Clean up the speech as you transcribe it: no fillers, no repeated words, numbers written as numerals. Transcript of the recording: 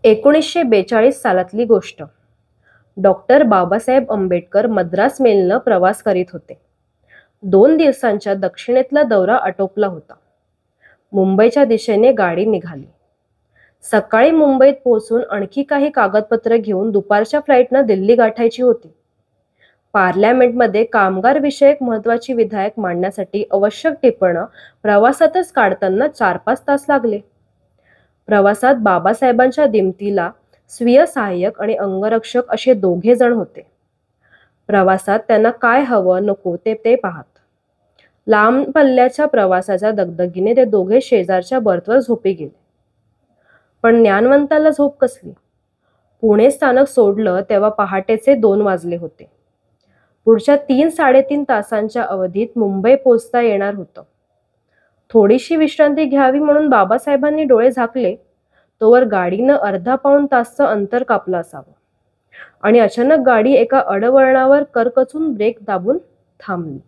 1942 सालातली गोष्ट. डॉक्टर बाबासाहेब आंबेडकर मद्रास मेलनं प्रवास करीत होते. 2 दिवसांच्या दक्षिणेतला दौरा आटोपला होता. मुंबईच्या दिशेने गाडी निघाली. सकाळी मुंबईत पोहोचून आणखी काही कागदपत्र घेऊन दुपारच्या फ्लाईटनं दिल्ली गाठायची होती. पार्लमेंटमध्ये कामगार विषयक महत्वाची विधेयक मांडण्यासाठी आवश्यक टिपणं प्रवासातच काढताना 4-5 तास लागले. प्रवासात बाबासाहेबांच्या दिमतीला स्वीय सहाय्यक आणि अंगरक्षक असे 2 जण होते. प्रवासात त्यांना काय हवं नको ते पाहत. लांब पल्ल्याच्या प्रवासाच्या दगदगीने ते दोघे शेजारच्या बर्थवर झोपी गेले. पण ज्ञानवंताला झोप कसली? पुणे स्थानक सोडलं तेव्हा पहाटेचे 2 वाजले होते. पुढच्या 3-3.5 तासांच्या अवधीत मुंबई पोचता येणार होतं. थोडीशी विश्रांती घ्यावी म्हणून बाबासाहेबांनी डोळे झाकले तोवर गाडीनं अर्धा-पाऊण तासचं अंतर कापलं असावं आणि अचानक गाडी एका अडवळणावर करकचून ब्रेक दाबून थांबली.